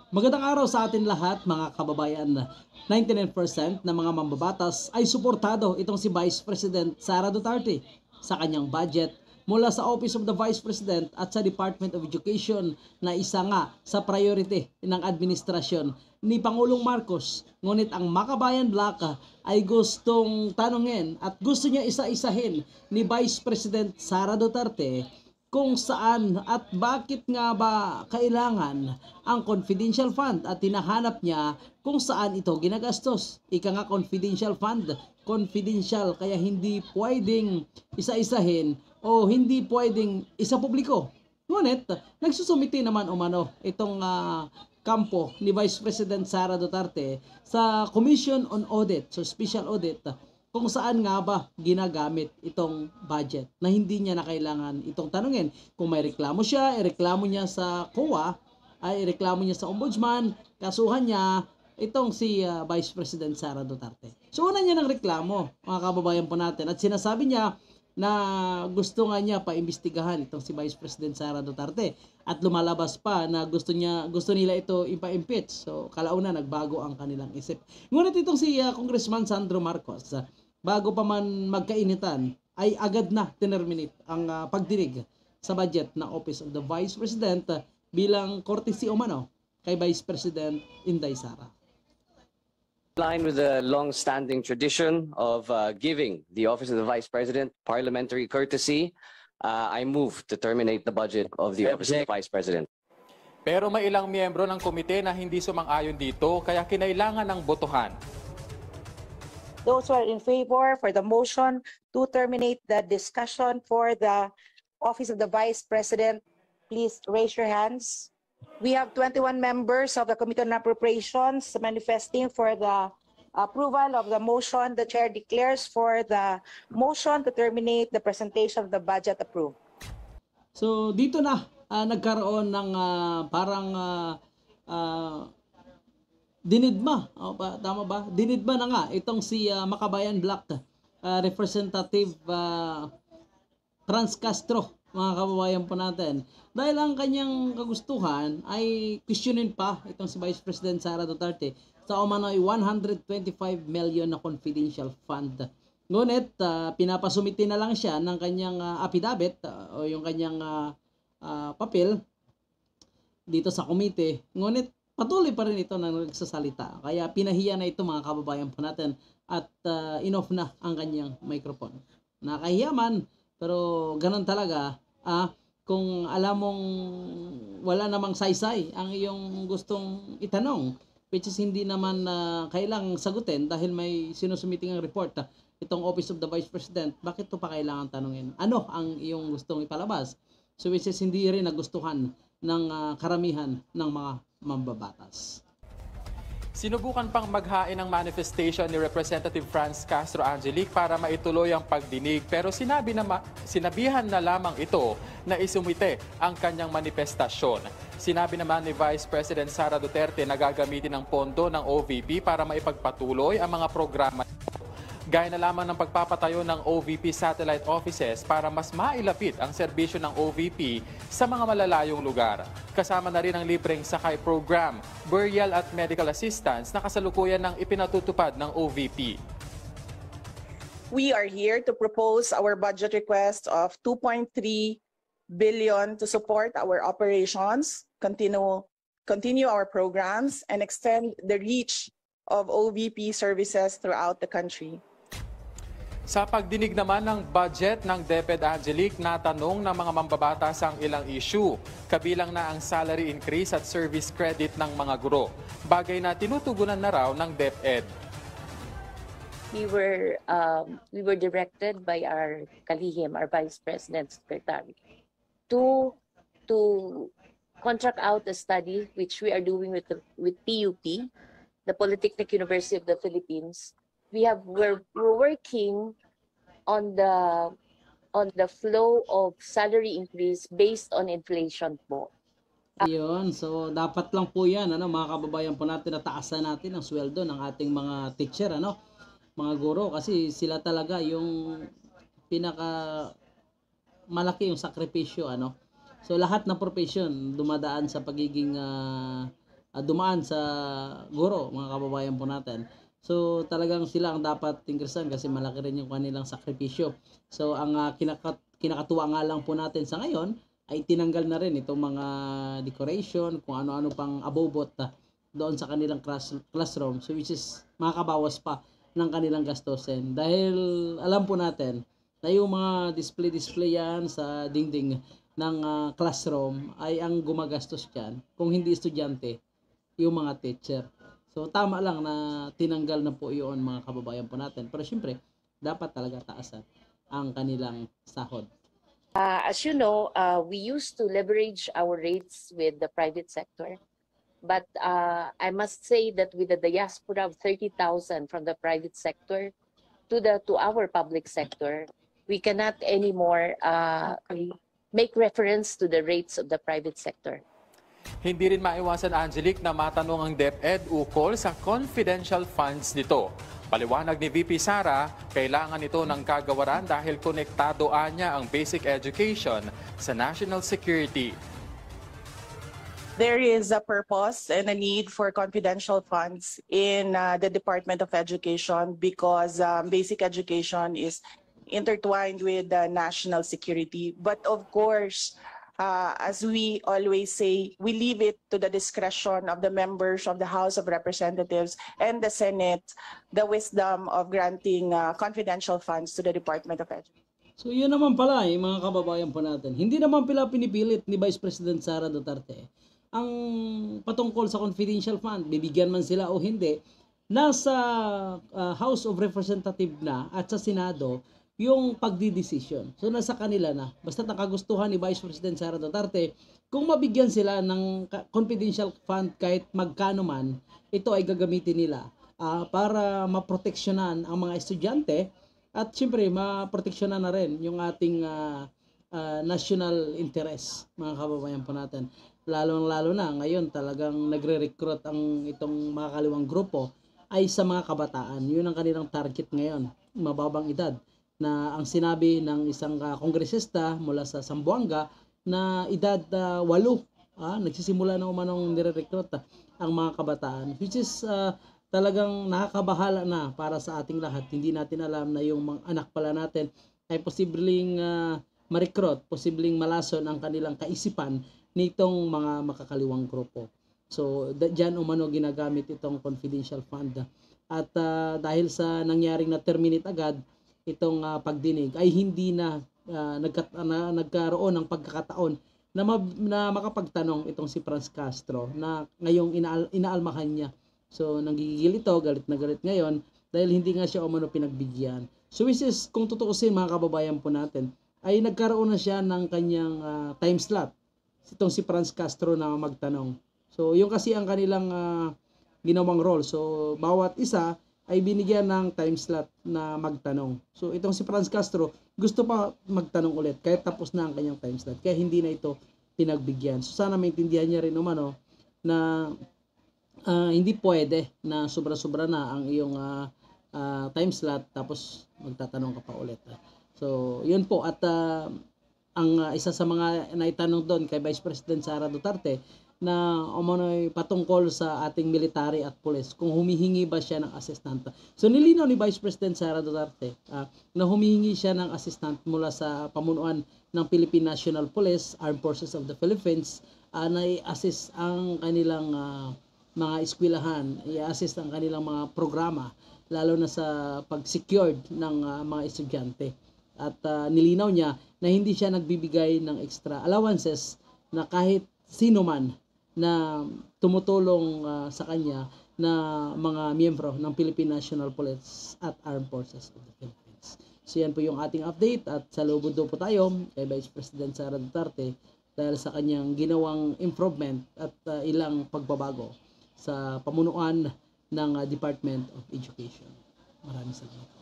Magandang araw sa atin lahat mga kababayan. 99% ng mga mambabatas ay suportado itong si Vice President Sara Duterte sa kanyang budget mula sa Office of the Vice President at sa Department of Education na isa nga sa priority ng administrasyon ni Pangulong Marcos. Ngunit ang Makabayan Bloc ay gustong tanungin at gusto niya isa-isahin ni Vice President Sara Duterte kung saan at bakit nga ba kailangan ang confidential fund at hinahanap niya kung saan ito ginagastos. Ika nga confidential fund, confidential kaya hindi pwedeng isa-isahin o hindi pwedeng isa-publiko. Ngunit nagsusumiti naman umano itong kampo ni Vice President Sara Duterte sa Commission on Audit, so special audit, kung saan nga ba ginagamit itong budget na hindi niya na kailangan itong tanungin. Kung may reklamo siya, ireklamo niya sa COA, ay ireklamo niya sa Ombudsman, kasuhan niya itong si Vice President Sara Duterte. So una niya ng reklamo, mga kababayan po natin, at sinasabi niya na gusto nga niya paimbestigahan itong si Vice President Sara Duterte at lumalabas pa na gusto nila ito ipa-impeach. So kalauna nagbago ang kanilang isip. Ngunit itong si Congressman Sandro Marcos, bago pa man magkainitan ay agad na terminate ang pagdinig sa budget ng Office of the Vice President bilang courtesy umano kay Vice President Inday Sara. In line with the long-standing tradition of giving the Office of the Vice President parliamentary courtesy, I move to terminate the budget of the Office of the Vice President. Pero may ilang miyembro ng komite na hindi sumang-ayon dito kaya kinailangan ng botohan. Those who are in favor for the motion to terminate the discussion for the Office of the Vice President, please raise your hands. We have 21 members of the Committee on Appropriations manifesting for the approval of the motion. The chair declares for the motion to terminate the presentation of the budget approved. So dito na nagkaroon ng dinidma. Tama ba? Dinidma na nga itong si Makabayan Bloc Representative Franz Castro, mga kababayan po natin. Dahil ang kanyang kagustuhan ay questionin pa itong si Vice President Sara Duterte sa umano'y 125 million na confidential fund. Ngunit pinapasumiti na lang siya ng kanyang affidavit o yung kanyang papel dito sa komite. Ngunit patuloy pa rin ito na nagsasalita. Kaya pinahiya na ito mga kababayan po natin at in-off na ang kanyang microphone. Nakahiya man, pero ganun talaga. Kung alam mong wala namang saysay ang iyong gustong itanong, which is hindi naman kailangang sagutin dahil may sinusumiting ang report itong Office of the Vice President, bakit ito pa kailangan tanungin? Ano ang iyong gustong ipalabas? So which is hindi rin nagustuhan ng karamihan ng mga mambabatas. Sinubukan pang maghain ng manifestation ni Representative Franz Castro Angelique para maituloy ang pagdinig pero sinabihan na lamang ito na isumite ang kanyang manifestasyon. Sinabi naman ni Vice President Sara Duterte na gagamitin ang pondo ng OVP para maipagpatuloy ang mga programa. Gaya na lamang ng pagpapatayo ng OVP satellite offices para mas mailapit ang serbisyo ng OVP sa mga malalayong lugar. Kasama na rin ang libreng sakay program, burial at medical assistance na kasalukuyan ng ipinatutupad ng OVP. We are here to propose our budget request of 2.3 billion to support our operations, continue our programs, and extend the reach of OVP services throughout the country. Sa pagdinig naman ng budget ng DepEd Angelique, natanong ng mga mambabatas ang ilang issue, kabilang na ang salary increase at service credit ng mga guro, bagay na tinutugunan na raw ng DepEd. We were directed by our kalihim, our Vice President Secretary, to contract out a study which we are doing with PUP, the Polytechnic University of the Philippines. We're working on the flow of salary increase based on inflation po. Ayun, so dapat lang po 'yan mga kababayan po natin na taasan natin ang sweldo ng ating mga teacher mga guro kasi sila talaga yung pinaka malaki yung sakripisyo So lahat ng profession dumadaan sa pagiging dumaan sa guro, mga kababayan po natin. So talagang sila ang dapat tingkirsan kasi malaki rin yung kanilang sakripisyo. So ang kinakatuwa nga lang po natin sa ngayon ay tinanggal na rin itong mga decoration, kung ano-ano pang abobot doon sa kanilang classroom. So which is makakabawas pa ng kanilang gastusin. Dahil alam po natin na yung mga display yan sa dingding ng classroom ay ang gumagastos dyan, kung hindi estudyante, yung mga teacher. So tama lang na tinanggal na po yun, mga kababayan po natin. Pero syempre, dapat talaga taasan ang kanilang sahod. As you know, we used to leverage our rates with the private sector. But I must say that with the diaspora of 30,000 from the private sector to our public sector, we cannot anymore make reference to the rates of the private sector. Hindi rin maiwasan, Angelique, na matanong ang DepEd ukol sa confidential funds nito. Paliwanag ni VP Sara, kailangan ito ng kagawaran dahil konektado anya ang basic education sa national security. There is a purpose and a need for confidential funds in the Department of Education because basic education is intertwined with national security. But of course, as we always say, we leave it to the discretion of the members of the House of Representatives and the Senate, the wisdom of granting confidential funds to the Department of Education. So yun naman pala mga kababayan po natin. Hindi naman pala pinipilit ni Vice President Sara Duterte ang patungkol sa confidential fund, bibigyan man sila o hindi, nasa House of Representatives na at sa Senado yung pagdidesisyon. So nasa kanila na. Basta nakagustuhan ni Vice President Sara Duterte, kung mabigyan sila ng confidential fund kahit magkano man, ito ay gagamitin nila para maproteksyonan ang mga estudyante at syempre maproteksyonan na rin yung ating national interest, mga kababayan po natin. Lalo na ngayon talagang nagre-recruit ang itong mga kaliwang grupo ay sa mga kabataan. Yun ang kanilang target ngayon, mababang edad, na ang sinabi ng isang kongresista mula sa Zamboanga na edad 8, nagsisimula na umanong nire-recruit ang mga kabataan, which is talagang nakakabahala na para sa ating lahat. Hindi natin alam na yung mga anak pala natin ay posibleng ma-recruit, posibleng malason ang kanilang kaisipan nitong mga makakaliwang grupo. So, dyan umano ginagamit itong confidential fund. At dahil sa nangyaring na-terminate agad itong pagdinig, ay hindi na nagkaroon ng pagkakataon na makapagtanong itong si Franz Castro na ngayong inaalmahan niya. So, nanggigigil ito, galit na galit ngayon dahil hindi nga siya umano pinagbigyan. So, which is, kung tutuusin mga kababayan po natin, ay nagkaroon na siya ng kanyang time slot, itong si Franz Castro na magtanong. So, yung kasi ang kanilang ginawang role. So, bawat isa ay binigyan ng time slot na magtanong. So, itong si Franz Castro, gusto pa magtanong ulit kahit tapos na ang kanyang time slot. Kaya hindi na ito pinagbigyan. So, sana maintindihan niya rin umano na hindi pwede na sobra-sobra na ang iyong time slot tapos magtatanong ka pa ulit. So, yun po. At ang isa sa mga naitanong doon kay Vice President Sara Duterte na umano'y patungkol sa ating military at police, kung humihingi ba siya ng assistant. So nilinaw ni Vice President Sara Duterte na humihingi siya ng assistant mula sa pamunuan ng Philippine National Police, Armed Forces of the Philippines, na i-assist ang kanilang mga eskwelahan, i-assist ang kanilang mga programa, lalo na sa pag-secured ng mga estudyante. At nilinaw niya na hindi siya nagbibigay ng extra allowances na kahit sino man na tumutulong sa kanya na mga miyembro ng Philippine National Police at Armed Forces of the Philippines. So yan po yung ating update at salubod po tayo kay Vice President Sara Duterte dahil sa kanyang ginawang improvement at ilang pagbabago sa pamunuan ng Department of Education. Maraming salamat.